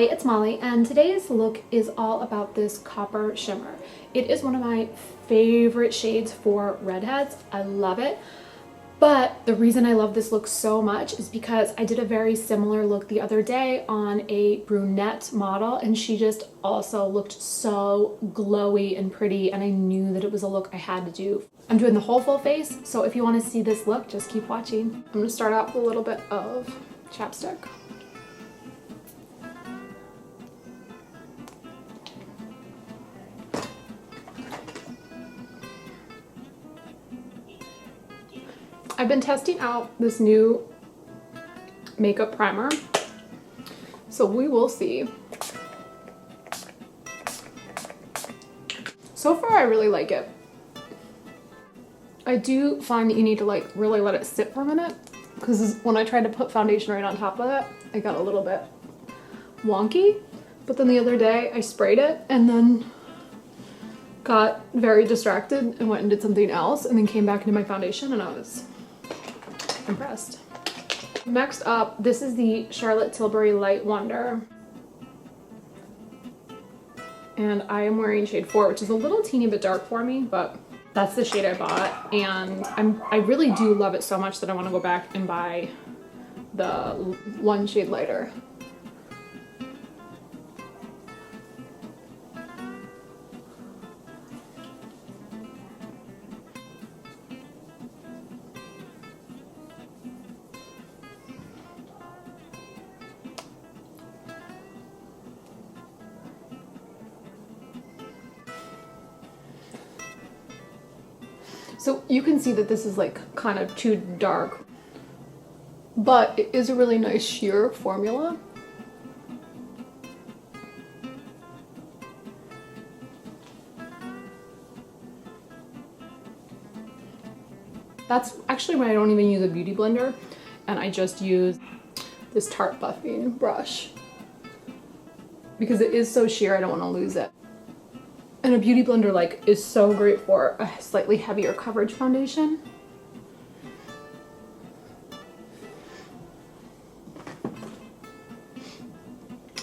Hi, it's Molly, and today's look is all about this copper shimmer. It is one of my favorite shades for redheads. I love it. But the reason I love this look so much is because I did a very similar look the other day on a brunette model, and she just also looked so glowy and pretty, and I knew that it was a look I had to do. I'm doing the whole full face, so if you want to see this look, just keep watching. I'm going to start out with a little bit of chapstick. I've been testing out this new makeup primer, so we will see. So far, I really like it. I do find that you need to really let it sit for a minute, because when I tried to put foundation right on top of it, it got a little bit wonky. But then the other day, I sprayed it and then got very distracted and went and did something else, and then came back into my foundation, and I was impressed. Next up, this is the Charlotte Tilbury Light Wonder, and I am wearing shade 4, which is a little teeny bit dark for me, but that's the shade I bought, and I really do love it so much that I want to go back and buy the one shade lighter. So you can see that this is kind of too dark, but it is a really nice sheer formula. That's actually why I don't even use a beauty blender, and I just use this Tarte buffing brush, because it is so sheer, I don't want to lose it. And a beauty blender is so great for a slightly heavier coverage foundation.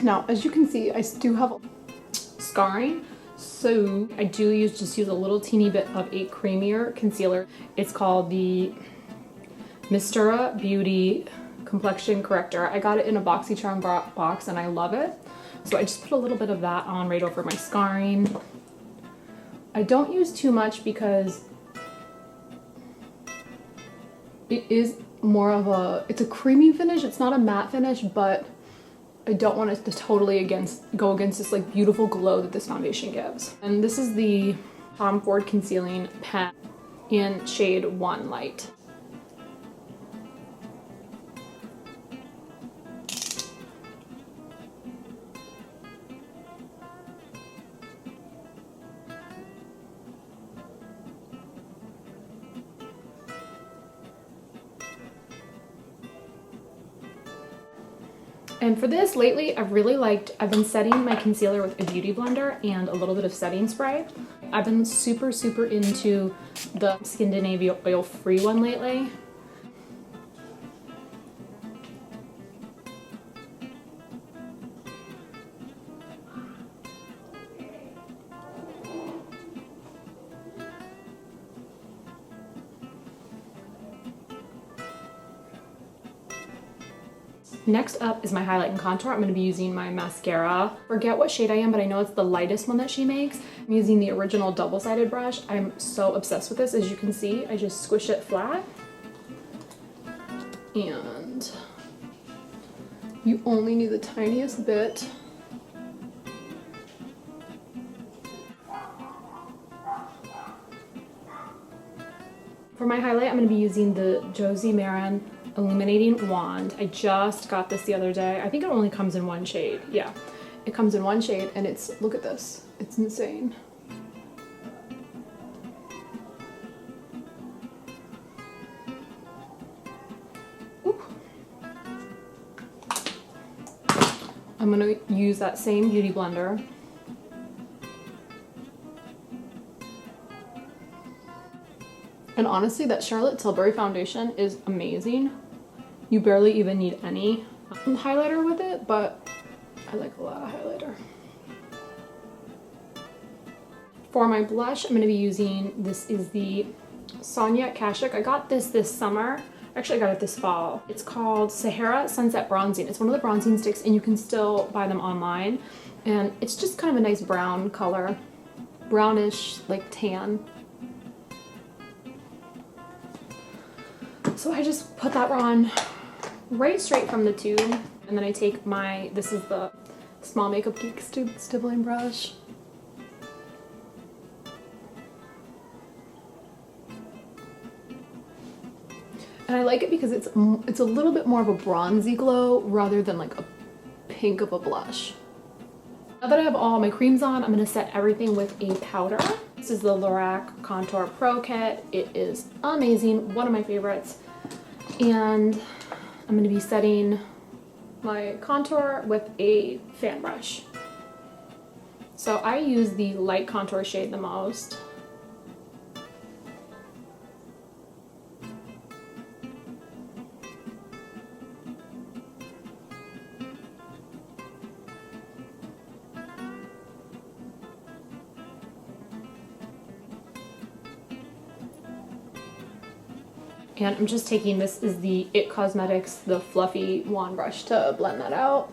Now, as you can see, I do have scarring, so I do just use a little teeny bit of a creamier concealer. It's called the Mistura Beauty Complexion Corrector. I got it in a BoxyCharm box, and I love it. So I just put a little bit of that on right over my scarring. I don't use too much because it is more of it's a creamy finish. It's not a matte finish, but I don't want it to totally go against this beautiful glow that this foundation gives. And this is the Tom Ford Concealing Pen in shade 1 Light. And for this, lately, I've been setting my concealer with a beauty blender and a little bit of setting spray. I've been super, super into the Scandinavia oil-free one lately. Next up is my highlight and contour. I'm going to be using my mascara. Forget what shade I am, but I know it's the lightest one that she makes. I'm using the original double-sided brush. I'm so obsessed with this. As you can see, I just squish it flat. And you only need the tiniest bit. For my highlight, I'm going to be using the Josie Maran Illuminating Wand. I just got this the other day. I think it only comes in one shade. Yeah, it comes in one shade, and look at this. It's insane. Ooh. I'm gonna use that same beauty blender. And honestly, that Charlotte Tilbury foundation is amazing. You barely even need any highlighter with it, but I like a lot of highlighter. For my blush, I'm going to be using, this is the Sonia Kashuk. I got this summer. Actually, I got it this fall. It's called Sahara Sunset Bronzing. It's one of the bronzing sticks, and you can still buy them online. And it's just kind of a nice brown color. Brownish, like tan. So I just put that on right straight from the tube. And then I take my, this is the Small Makeup Geek stippling brush. And I like it because it's a little bit more of a bronzy glow rather than like a pink of a blush. Now that I have all my creams on, I'm going to set everything with a powder. This is the Lorac Contour Pro Kit. It is amazing, one of my favorites. And I'm going to be setting my contour with a fan brush. So I use the light contour shade the most. And I'm just taking, this is the It Cosmetics, the fluffy wand brush to blend that out.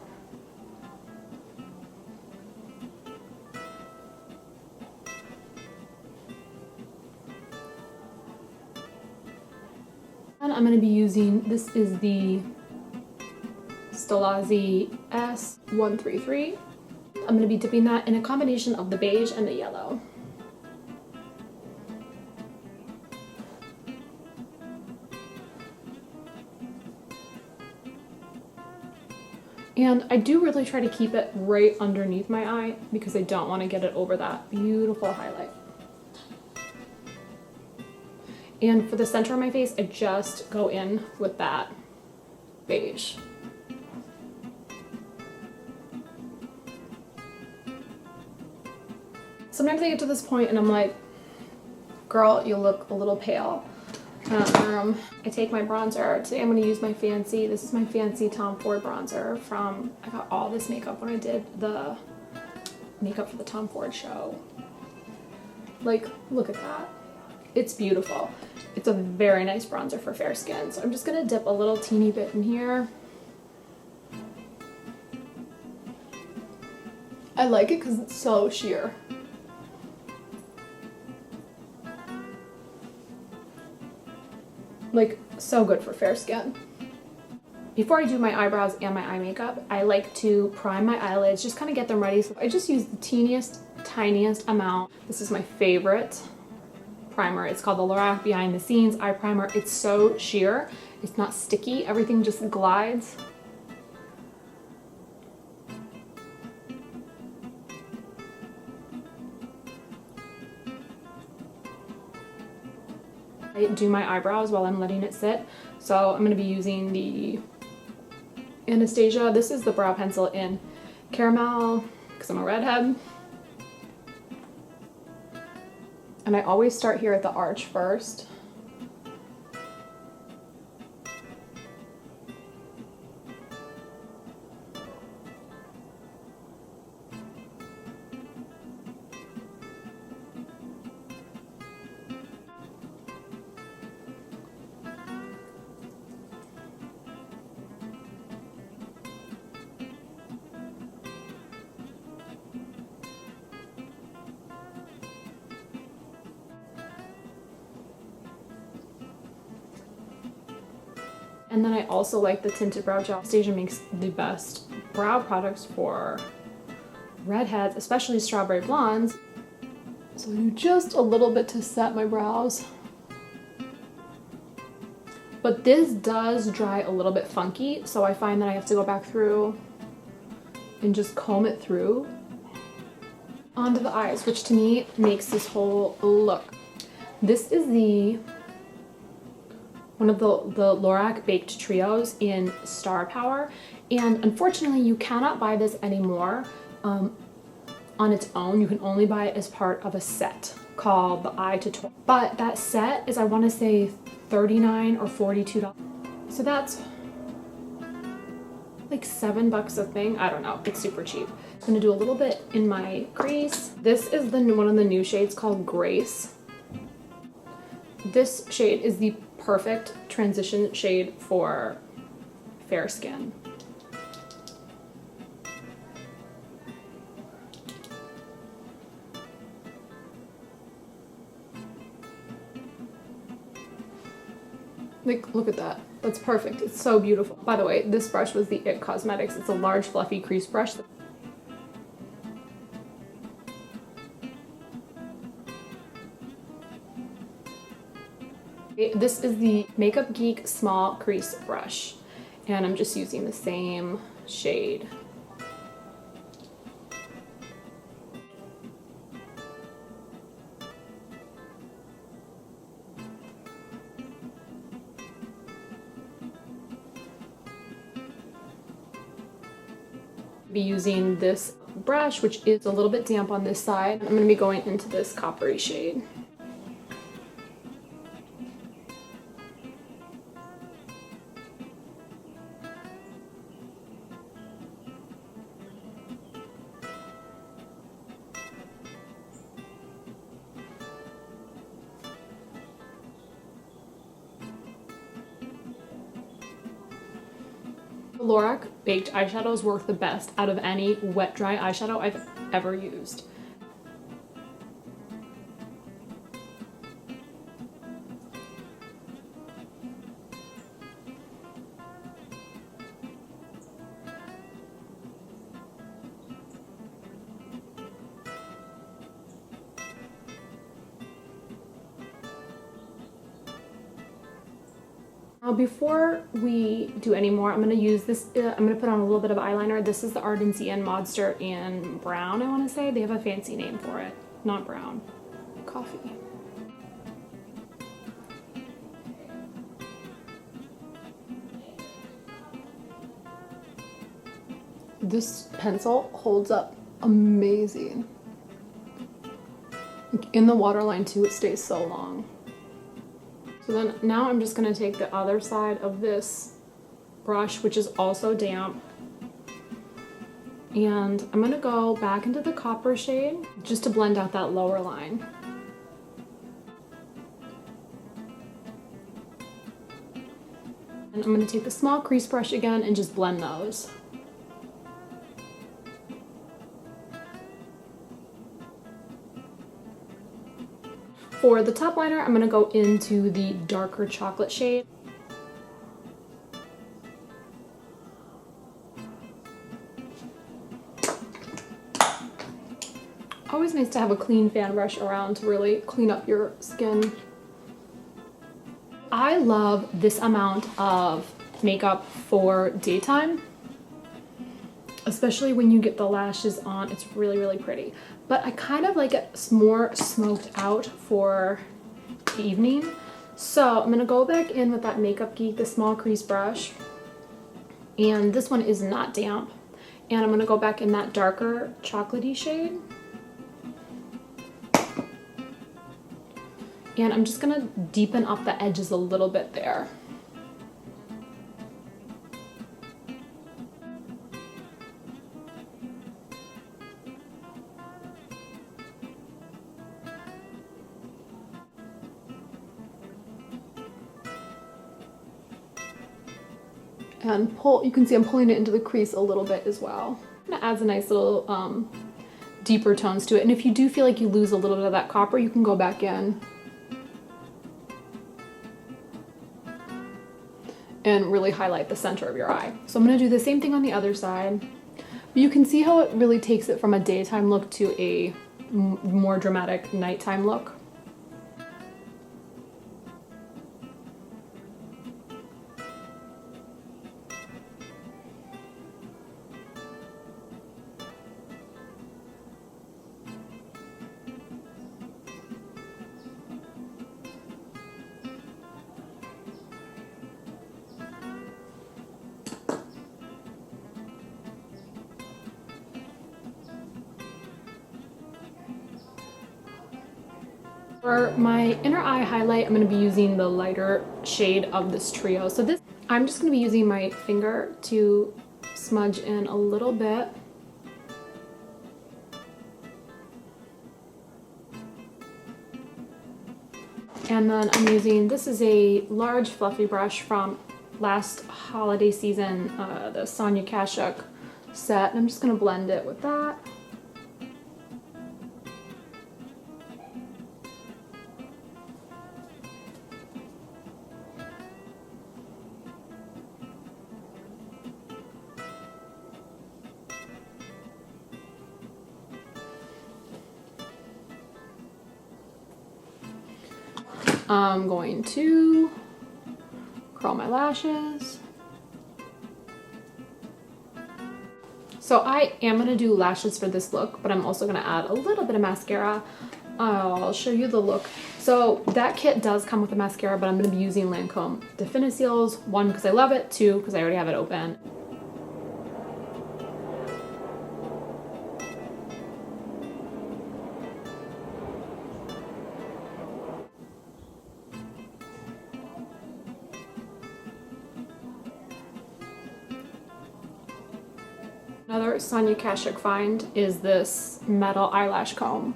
And I'm going to be using, this is the Stilazzi S133. I'm going to be dipping that in a combination of the beige and the yellow. And I do really try to keep it right underneath my eye because I don't want to get it over that beautiful highlight. And for the center of my face, I just go in with that beige. Sometimes I get to this point and I'm like, girl, you look a little pale. I take my bronzer. Today I'm going to use my fancy, this is my fancy Tom Ford bronzer from, I got all this makeup when I did the makeup for the Tom Ford show. Like, look at that. It's beautiful. It's a very nice bronzer for fair skin. So I'm just going to dip a little teeny bit in here. I like it because it's so sheer. Like, so good for fair skin. Before I do my eyebrows and my eye makeup, I like to prime my eyelids, just kind of get them ready. So I just use the teeniest, tiniest amount. This is my favorite primer. It's called the Lorac Behind the Scenes Eye Primer. It's so sheer. It's not sticky. Everything just glides. I do my eyebrows while I'm letting it sit. So I'm going to be using the Anastasia. This is the brow pencil in Caramel because I'm a redhead. And I always start here at the arch first. And then I also like the tinted brow gel. Anastasia makes the best brow products for redheads, especially strawberry blondes. So I do just a little bit to set my brows. But this does dry a little bit funky, so I find that I have to go back through and just comb it through onto the eyes, which to me makes this whole look. This is one of the Lorac Baked Trios in Star Power, and unfortunately you cannot buy this anymore on its own. You can only buy it as part of a set called the Eye to Toy. But that set is, I want to say, $39 or $42. So that's like $7 a thing. I don't know, it's super cheap. I'm gonna do a little bit in my crease. This is one of the new shades called Grace. This shade is the perfect transition shade for fair skin. Like, look at that. That's perfect. It's so beautiful. By the way, this brush was the It Cosmetics. It's a large fluffy crease brush. This is the Makeup Geek Small Crease Brush, and I'm just using the same shade. Be using this brush, which is a little bit damp on this side. I'm going to be going into this coppery shade. Lorac Baked eyeshadows work the best out of any wet dry eyeshadow I've ever used. Now before we do any more, I'm going to use this, I'm going to put on a little bit of eyeliner. This is the Ardency and Modster in brown, I want to say. They have a fancy name for it. Not brown. Coffee. This pencil holds up amazing. In the waterline too, it stays so long. So then now I'm just going to take the other side of this brush, which is also damp, and I'm going to go back into the copper shade just to blend out that lower line. And I'm going to take the small crease brush again and just blend those. For the top liner, I'm going to go into the darker chocolate shade. Always nice to have a clean fan brush around to really clean up your skin. I love this amount of makeup for daytime, especially when you get the lashes on. It's really, really pretty. But I kind of like it more smoked out for the evening. So I'm going to go back in with that Makeup Geek, the small crease brush. And this one is not damp. And I'm going to go back in that darker chocolatey shade. And I'm just going to deepen up the edges a little bit there. And pull, you can see I'm pulling it into the crease a little bit as well. It adds a nice little deeper tones to it. And if you do feel like you lose a little bit of that copper, you can go back in and really highlight the center of your eye. So I'm going to do the same thing on the other side. But you can see how it really takes it from a daytime look to a more dramatic nighttime look. For my inner eye highlight, I'm going to be using the lighter shade of this trio. So this, I'm just going to be using my finger to smudge in a little bit. And then I'm using, this is a large fluffy brush from last holiday season, the Sonia Kashuk set. And I'm just gonna blend it with that. I'm going to curl my lashes. So I am going to do lashes for this look, but I'm also going to add a little bit of mascara. I'll show you the look. So that kit does come with a mascara, but I'm going to be using Lancome Definiseals. 1, because I love it. 2, because I already have it open. Another Sonia Kashuk find is this metal eyelash comb.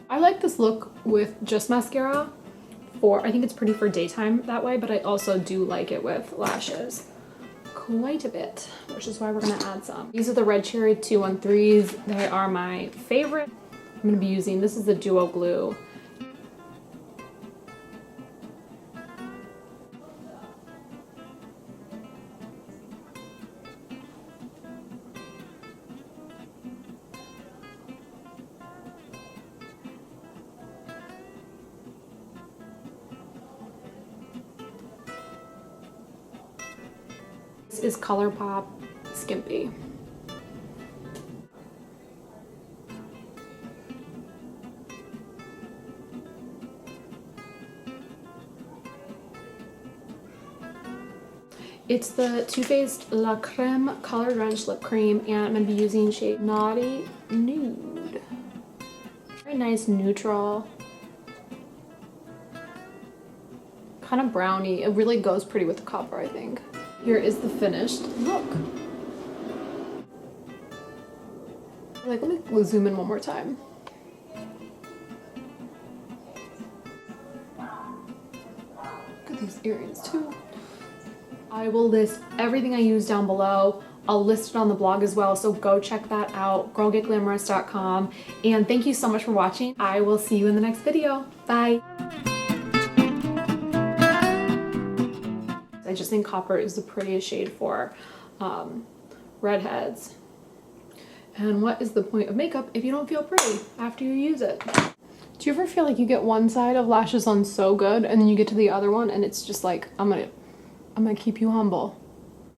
I like this look with just mascara. I think it's pretty for daytime that way, but I also do like it with lashes quite a bit, which is why we're gonna add some. These are the Red Cherry 213s. They are my favorite. I'm gonna be using, this is the Duo Glue. This is ColourPop Skimpy. It's the Too Faced La Creme Color Drenched Lip Cream, and I'm going to be using shade Naughty Nude. Very nice neutral. Kind of browny. It really goes pretty with the copper, I think. Here is the finished look. Like, let me zoom in one more time. Look at these earrings too. I will list everything I use down below. I'll list it on the blog as well, so go check that out, girlgetglamorous.com. And thank you so much for watching. I will see you in the next video. Bye. I just think copper is the prettiest shade for redheads. And what is the point of makeup if you don't feel pretty after you use it? Do you ever feel like you get one side of lashes on so good and then you get to the other one and it's just like, I'm gonna keep you humble.